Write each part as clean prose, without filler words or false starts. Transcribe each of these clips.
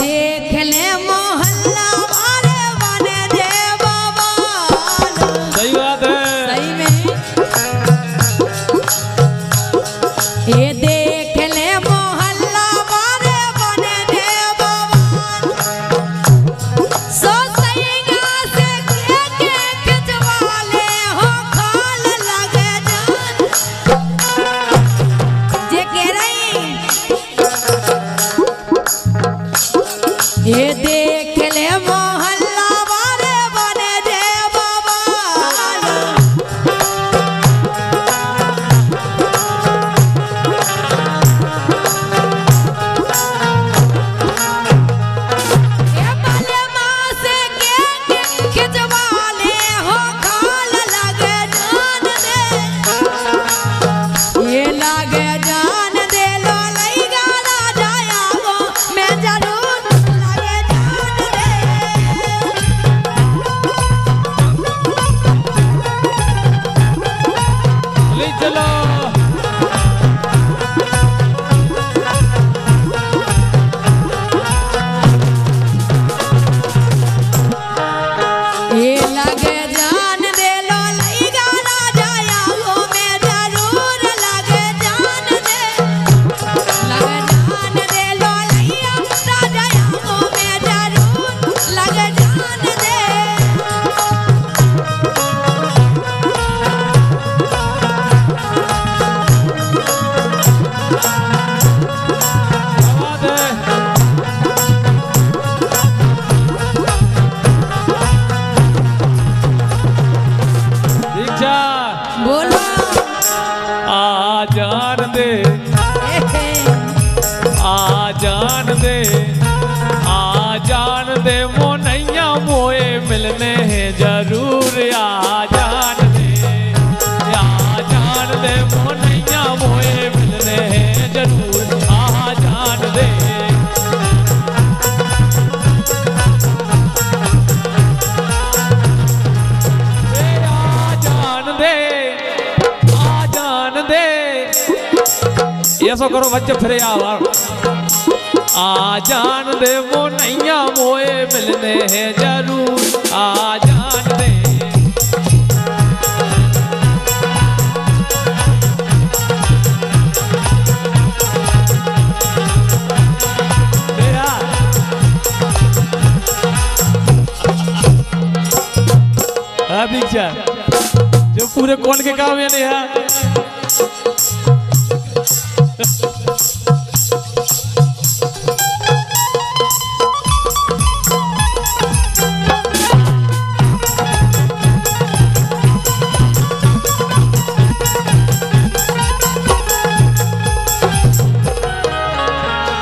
देख ले मोहल्ला वाले बने दे बाबा। सही बात है, सही में ये देख ले मोहल्ला वाले बने दे बाबा। सो सैया से के खिंचवाले हो खाल लगे जान। जे कह रही ये देख ले मोहल्ला वाले बने दे बाबा। ये भले माँ से के खिंचवाले हो खाल लगे जान दे। ये लगे जान दे लो लई गाना जाया गो मैं जरूर लगे जान दे। ले चलो ये लगे जान दे लो लई गाना जाया गो मैं जरूर लगे जान दे। लगे जान दे लो लैया जाया गो मैं जरूर लगे जान दे। बात है। दीक्षा बोलो आ जान दे, आ जान दे, आ जान दे वो नैया मोए मिलने हैं जरूर। आ जान दे, आ जान दे वो नैया मोए मिलने हैं जरूर। आ जान दे, आ जान दे, आ जान दे। ऐसा करो बच्चे फिर आवार। आ जान दे वो नैया मोए मिलने हैं जरूर। आ जान दे, दीक्षा जो पूरे कौन के काम है नेहा।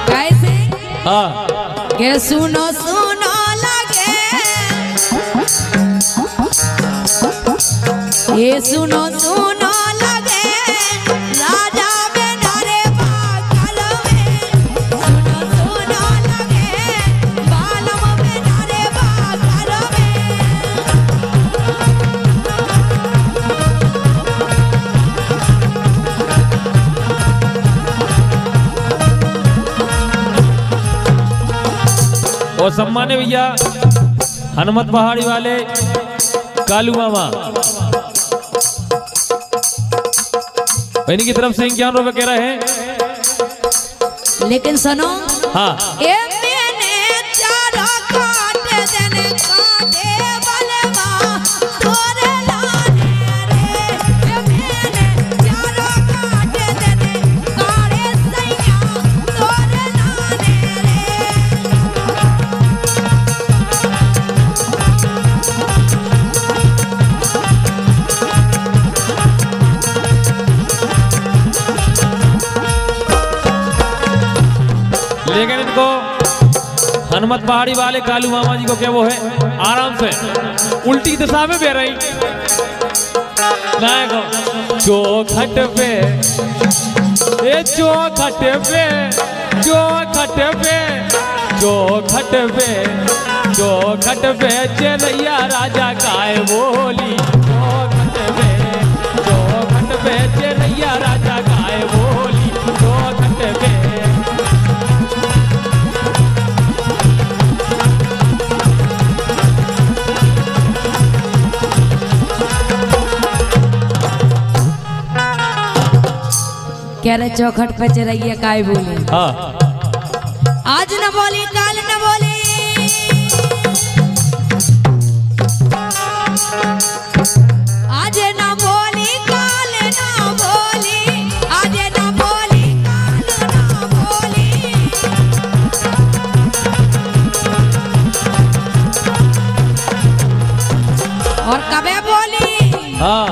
कैसे हाँ के सुनो सुनो लगे ये सुनो सुनो लगे राजा बेनारे बागल में। सुनो सुनो लगे बालम बेनारे बागल में। और सम्मान्य भैया हनुमत पहाड़ी वाले कालू मामा इनकी तरफ से 51 रुपए कह रहे हैं। लेकिन सुनो हाँ ए मैंने चारों काटे देने काटे बलवा तोरे लाने रे। ए मैंने चारों काटे देने काटे सैया तोरे लाने रे। लेकिन इनको हनुमत पहाड़ी वाले कालू मामा जी को क्या वो है आराम से उल्टी दिशा में बह रही चौखट पे ए चौखट पे चौखट पे चौखट पे चौखट पे चलैया राजा काय बोली चौखट पे चलैया राजा काय बोली चौखट पे कह रहे चौखट पे चढ़ैया काय बोले। हाँ आज न बोली काल न बोली, आज न बोली काल न बोली, आज न बोली काल न बोली। और कबे बोली? हाँ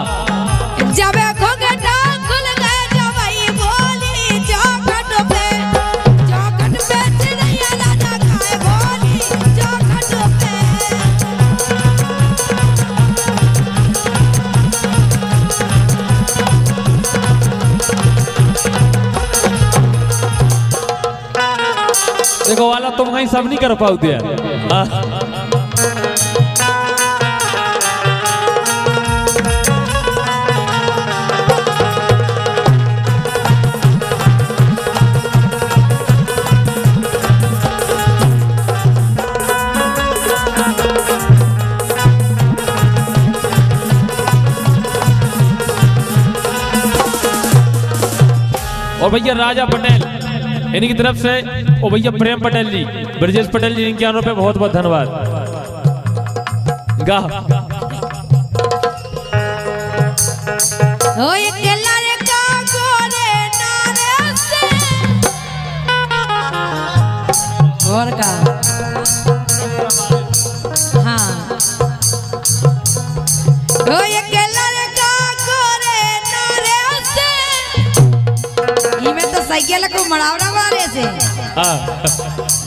जब घोंघटा खुल गए जबई बोली, चौखट पे चिड़ैया राजा काय बोली, चौखट पे। देखो वाला तुम कहीं सब नहीं कर पाते हैं। हाँ। और भैया राजा पटेल इन्हीं की तरफ से, और भैया प्रेम पटेल जी, ब्रजेश पटेल जी, इनके पे बहुत बहुत धन्यवाद। गा ओ एक लड़का गोरे नारे से, और का हाँ, ओ एक लड़का गोरे नारे से, इमें तो साइकिल को मड़ावरा वाले से। हाँ।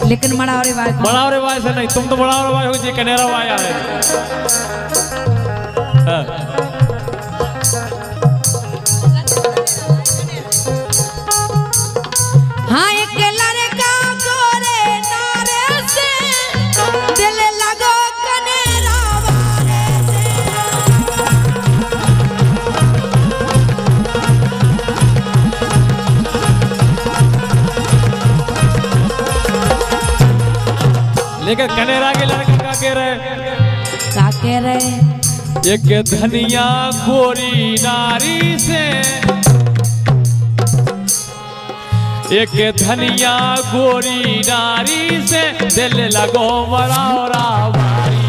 लेकिन मड़ावरे वाले से नहीं, तुम तो मड़ावरे वाले हो जी, कनेरा वाया है। हाँ। हाँ एक लड़का गोरे नारे से, दिल लगो कनेरा वाले से। लेकिन कनेरा के लड़के का कह रहे, का कह रहे? एक धनिया गोरी नारी से, एक धनिया गोरी नारी से, दिल लगो मड़ावरा वारी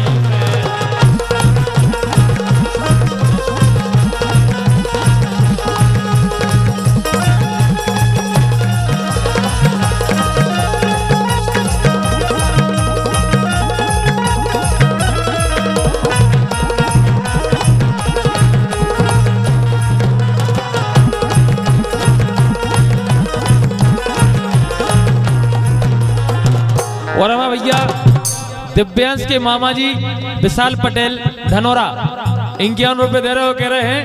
और हमें भैया दिव्यांश के मामा जी विशाल पटेल धनोरा, ₹51 दे रहे हो, कह रहे हैं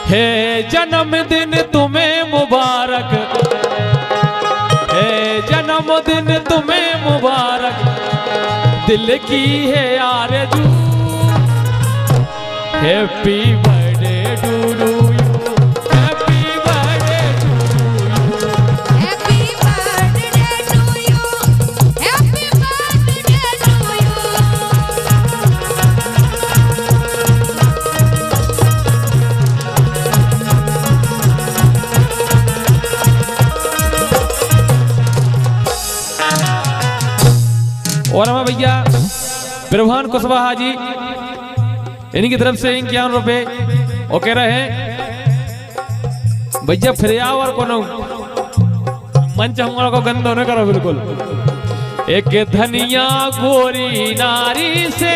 हे जन्मदिन तुम्हें मुबारक, हे जन्मदिन तुम्हें मुबारक, दिल की है आरज़ू, हैप्पी बर्थडे टू यू। और हमें भैया बिरभान कुशवाहा जी, इन्हीं की तरफ से ₹51 और कह रहे हैं भैया फिर आओ और कोनो मंच हमारा को गंदा न करो बिल्कुल। एक धनिया गोरी नारी से,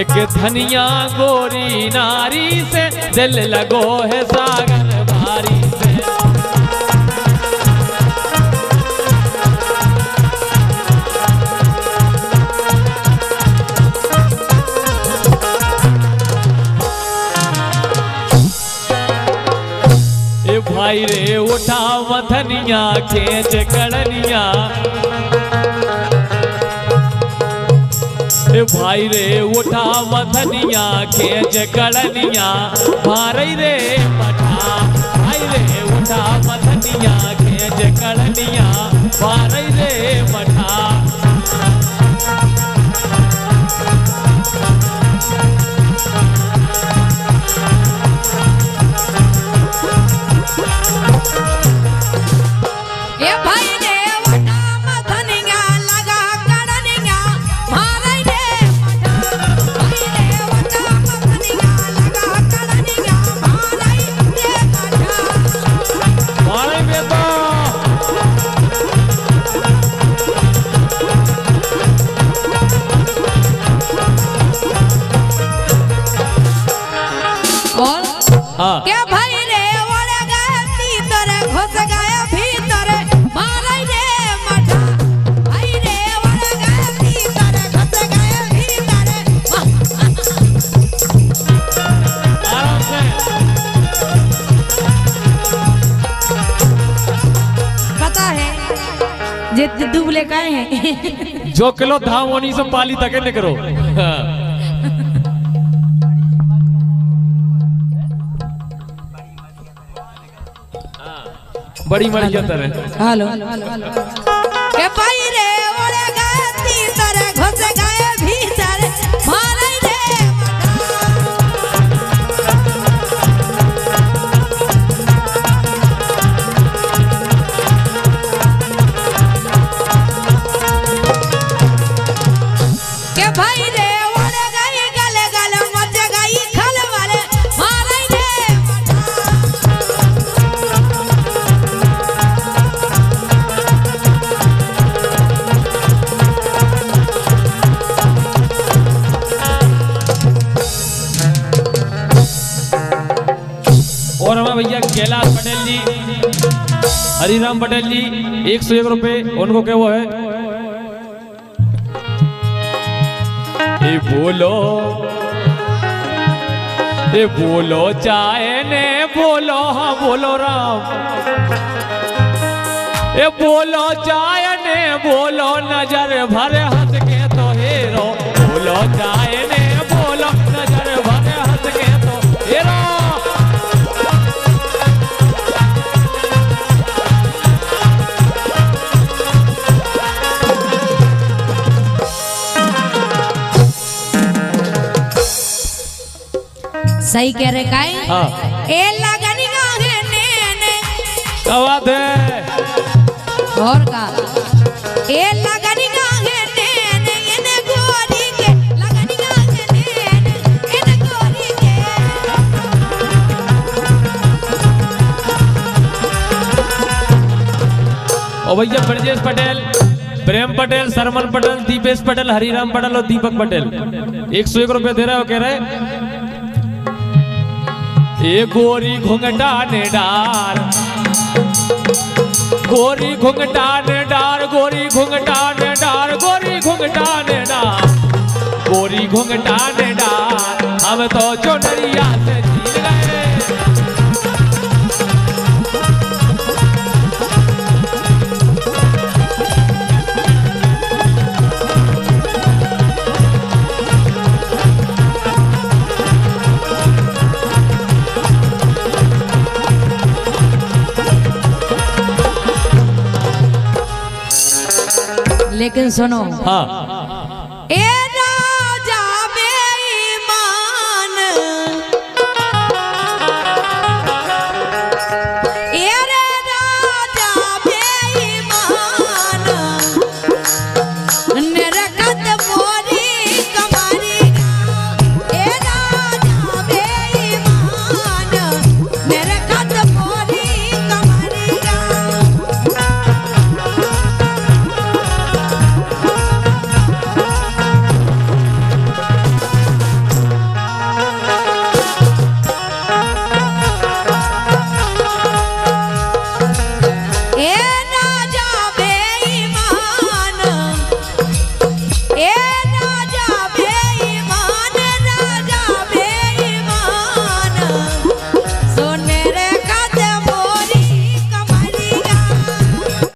एक धनिया गोरी नारी से, दिल लगो है सागर भारी से। भाई रे उठा मथनिया खेच कड़निया, भाई रे उठा मथनिया खेच कड़निया, भाई रे मठा, भाई रे उठा मथनिया खेच कड़निया, भाई रे मठा। जे दुबले काहे हैं जो किलो धाम होनी से पाली तक न करो। बड़ी मरिया तरह हेलो के भाई रे ओरे गए तीसर घुस गए भीतर मारे रे के भाई रे ओरे गए गल गल मच गई खलबल मारे रे और हमारे भैया कैलाश पटेल जी, हरिराम पटेल जी 101 रुपए उनको क्या वो है। ए बोलो चाहे ने बोलो हाँ बोलो राम। ए बोलो चाहे ने बोलो नजर भर हंस के तो हेरो। बोलो चाहे ने बोलो नजर भर हंस के तो हेरो। सही कह रहे काई हाँ ए लगनी गाहे ने क्या बात है। और का ए लगनी गाहे ने इने गोरी के लगनी गाहे ने इने गोरी के और भैया ब्रजेश पटेल, प्रेम पटेल, सरमन पटेल, दीपेश पटेल, हरिराम पटेल और दीपक पटेल 101 रुपए दे रहे हो। कह रहे ए गोरी घुंघटा ने डार, गोरी घुंघटा ने डार, गोरी घुंघटा ने डार, गोरी घुंघटा ने डार, गोरी घुंघटा ने डार। हम तो चोनरिया से झील गए। लेकिन सुनो हाँ